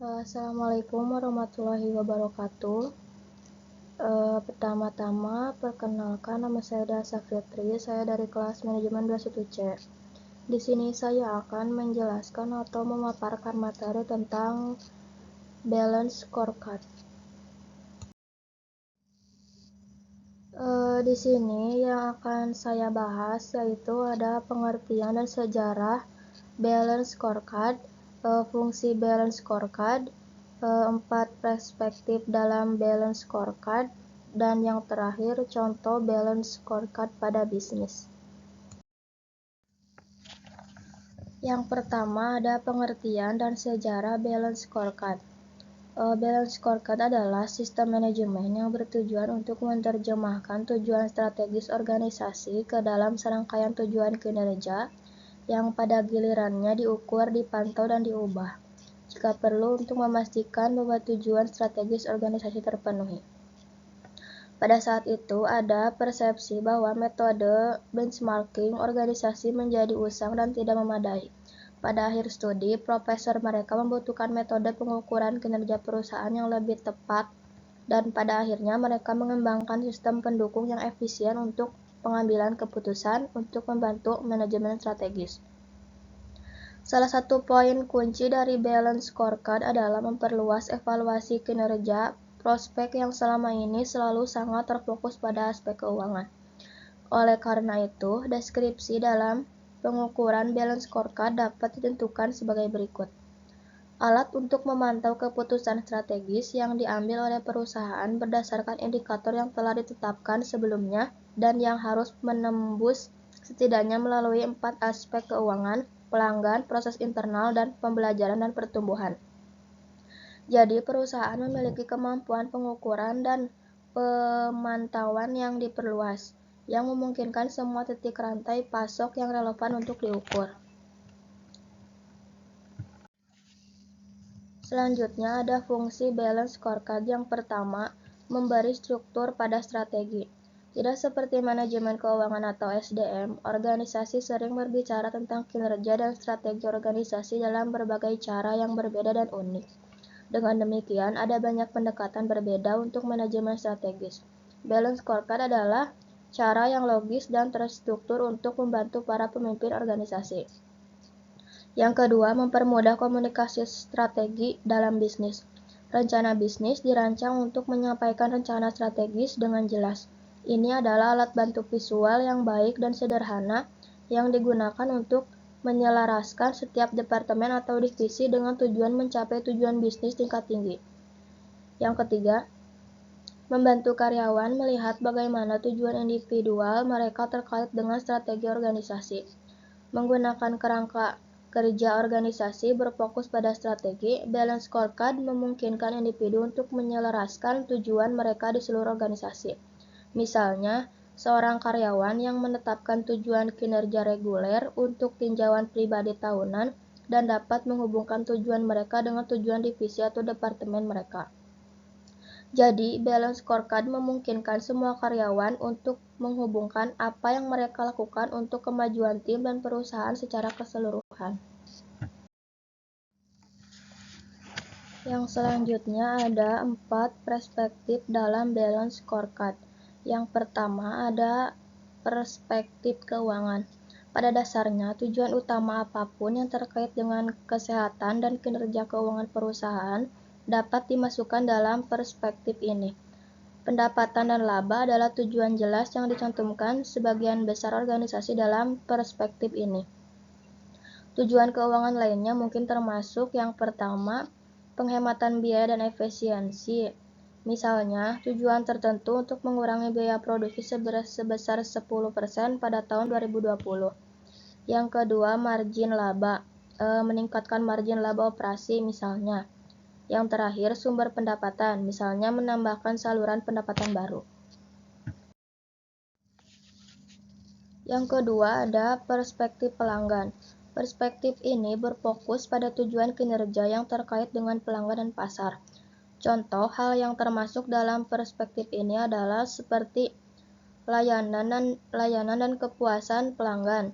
Assalamualaikum warahmatullahi wabarakatuh. Pertama-tama, perkenalkan nama saya Dasa Fitri, saya dari kelas manajemen 21C. Di sini saya akan menjelaskan atau memaparkan materi tentang balance scorecard. Di sini yang akan saya bahas yaitu ada pengertian dan sejarah balance scorecard, fungsi balance scorecard, 4 perspektif dalam balance scorecard, dan yang terakhir contoh balance scorecard pada bisnis. Yang pertama ada pengertian dan sejarah balance scorecard. Balance scorecard adalah sistem manajemen yang bertujuan untuk menerjemahkan tujuan strategis organisasi ke dalam serangkaian tujuan kinerja yang pada gilirannya diukur, dipantau, dan diubah jika perlu untuk memastikan bahwa tujuan strategis organisasi terpenuhi. Pada saat itu, ada persepsi bahwa metode benchmarking organisasi menjadi usang dan tidak memadai. Pada akhir studi, profesor mereka membutuhkan metode pengukuran kinerja perusahaan yang lebih tepat, dan pada akhirnya mereka mengembangkan sistem pendukung yang efisien untuk pengambilan keputusan untuk membantu manajemen strategis. Salah satu poin kunci dari balance scorecard adalah memperluas evaluasi kinerja prospek yang selama ini selalu sangat terfokus pada aspek keuangan. Oleh karena itu, deskripsi dalam pengukuran balance scorecard dapat ditentukan sebagai berikut. Alat untuk memantau keputusan strategis yang diambil oleh perusahaan berdasarkan indikator yang telah ditetapkan sebelumnya dan yang harus menembus setidaknya melalui 4 aspek keuangan, pelanggan, proses internal, dan pembelajaran dan pertumbuhan. Jadi, perusahaan memiliki kemampuan pengukuran dan pemantauan yang diperluas, yang memungkinkan semua titik rantai pasok yang relevan untuk diukur. Selanjutnya ada fungsi balance scorecard. Yang pertama, memberi struktur pada strategi. Tidak seperti manajemen keuangan atau SDM, organisasi sering berbicara tentang kinerja dan strategi organisasi dalam berbagai cara yang berbeda dan unik. Dengan demikian, ada banyak pendekatan berbeda untuk manajemen strategis. Balance scorecard adalah cara yang logis dan terstruktur untuk membantu para pemimpin organisasi. Yang kedua, mempermudah komunikasi strategi dalam bisnis. Rencana bisnis dirancang untuk menyampaikan rencana strategis dengan jelas. Ini adalah alat bantu visual yang baik dan sederhana yang digunakan untuk menyelaraskan setiap departemen atau divisi dengan tujuan mencapai tujuan bisnis tingkat tinggi. Yang ketiga, membantu karyawan melihat bagaimana tujuan individual mereka terkait dengan strategi organisasi. Menggunakan kerangka kerja organisasi berfokus pada strategi, balance scorecard memungkinkan individu untuk menyelaraskan tujuan mereka di seluruh organisasi. Misalnya, seorang karyawan yang menetapkan tujuan kinerja reguler untuk tinjauan pribadi tahunan dan dapat menghubungkan tujuan mereka dengan tujuan divisi atau departemen mereka. Jadi, balance scorecard memungkinkan semua karyawan untuk menghubungkan apa yang mereka lakukan untuk kemajuan tim dan perusahaan secara keseluruhan. Yang selanjutnya ada 4 perspektif dalam balance scorecard. Yang pertama ada perspektif keuangan. Pada dasarnya, tujuan utama apapun yang terkait dengan kesehatan dan kinerja keuangan perusahaan dapat dimasukkan dalam perspektif ini. Pendapatan dan laba adalah tujuan jelas yang dicantumkan sebagian besar organisasi dalam perspektif ini. Tujuan keuangan lainnya mungkin termasuk yang pertama, penghematan biaya dan efisiensi. Misalnya, tujuan tertentu untuk mengurangi biaya produksi sebesar 10% pada tahun 2020. Yang kedua, margin laba. Meningkatkan margin laba operasi misalnya. Yang terakhir, sumber pendapatan, misalnya menambahkan saluran pendapatan baru. Yang kedua ada perspektif pelanggan. Perspektif ini berfokus pada tujuan kinerja yang terkait dengan pelanggan dan pasar. Contoh hal yang termasuk dalam perspektif ini adalah seperti layanan dan kepuasan pelanggan,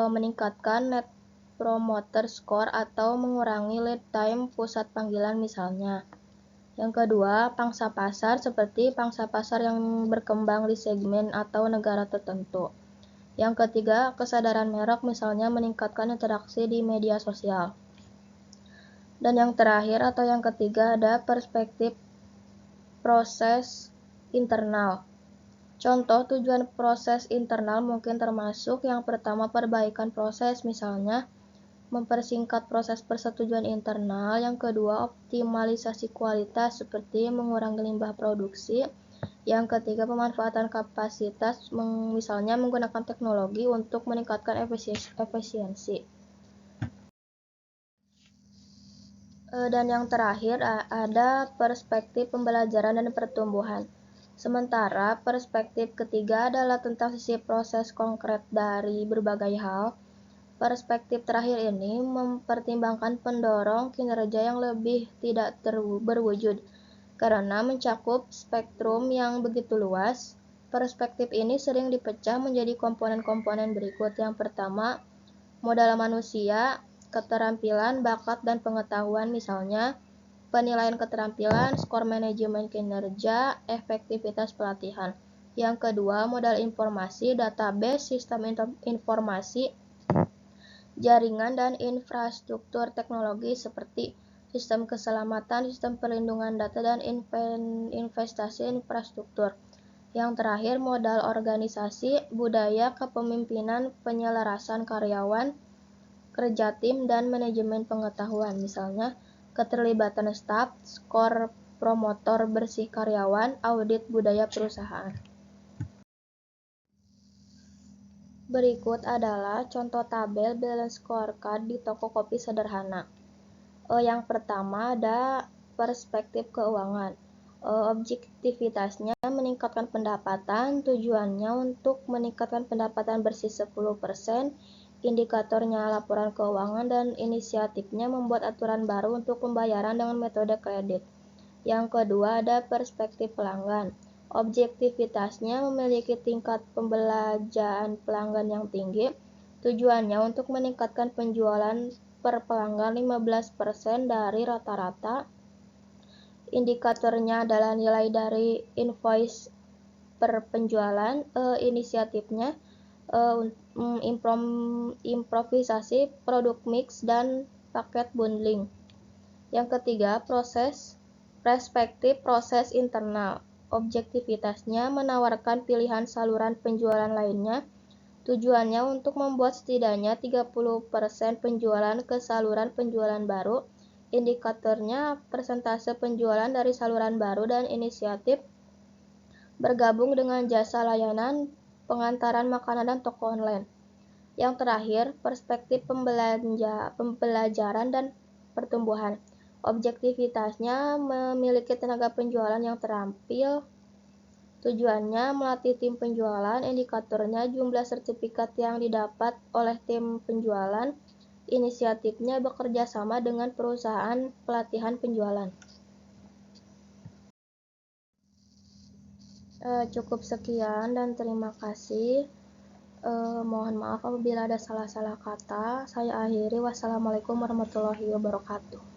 meningkatkan net promoter score atau mengurangi lead time pusat panggilan misalnya. Yang kedua, pangsa pasar seperti pangsa pasar yang berkembang di segmen atau negara tertentu. Yang ketiga, kesadaran merek misalnya meningkatkan interaksi di media sosial. Dan yang terakhir atau yang ketiga ada perspektif proses internal. Contoh tujuan proses internal mungkin termasuk yang pertama perbaikan proses, misalnya mempersingkat proses persetujuan internal. Yang kedua optimalisasi kualitas seperti mengurangi limbah produksi. Yang ketiga pemanfaatan kapasitas, misalnya menggunakan teknologi untuk meningkatkan efisiensi. Dan yang terakhir ada perspektif pembelajaran dan pertumbuhan. Sementara perspektif ketiga adalah tentang sisi proses konkret dari berbagai hal. Perspektif terakhir ini mempertimbangkan pendorong kinerja yang lebih tidak berwujud karena mencakup spektrum yang begitu luas. Perspektif ini sering dipecah menjadi komponen-komponen berikut. Yang pertama, modal manusia, keterampilan, bakat, dan pengetahuan, misalnya penilaian keterampilan, skor manajemen kinerja, efektivitas pelatihan. Yang kedua, modal informasi, database, sistem informasi, jaringan, dan infrastruktur teknologi seperti sistem keselamatan, sistem perlindungan data, dan investasi infrastruktur. Yang terakhir, modal organisasi, budaya, kepemimpinan, penyelarasan karyawan, kerja tim, dan manajemen pengetahuan, misalnya keterlibatan staf, skor promotor bersih karyawan, audit budaya perusahaan. Berikut adalah contoh tabel balance scorecard di toko kopi sederhana. Yang pertama ada perspektif keuangan. Objektivitasnya meningkatkan pendapatan, tujuannya untuk meningkatkan pendapatan bersih 10%, indikatornya laporan keuangan, dan inisiatifnya membuat aturan baru untuk pembayaran dengan metode kredit. Yang kedua ada perspektif pelanggan. Objektivitasnya memiliki tingkat pembelanjaan pelanggan yang tinggi, tujuannya untuk meningkatkan penjualan per pelanggan 15% dari rata-rata. Indikatornya adalah nilai dari invoice per penjualan. Inisiatifnya improvisasi produk mix dan paket bundling. Yang ketiga, perspektif proses internal. Objektivitasnya menawarkan pilihan saluran penjualan lainnya. Tujuannya untuk membuat setidaknya 30% penjualan ke saluran penjualan baru. Indikatornya persentase penjualan dari saluran baru, dan inisiatif bergabung dengan jasa layanan pengantaran makanan dan toko online. Yang terakhir, perspektif pembelajaran dan pertumbuhan. Objektivitasnya memiliki tenaga penjualan yang terampil. Tujuannya melatih tim penjualan. Indikatornya jumlah sertifikat yang didapat oleh tim penjualan. Inisiatifnya bekerja sama dengan perusahaan pelatihan penjualan. Cukup sekian dan terima kasih. Mohon maaf apabila ada salah-salah kata. Saya akhiri. Wassalamualaikum warahmatullahi wabarakatuh.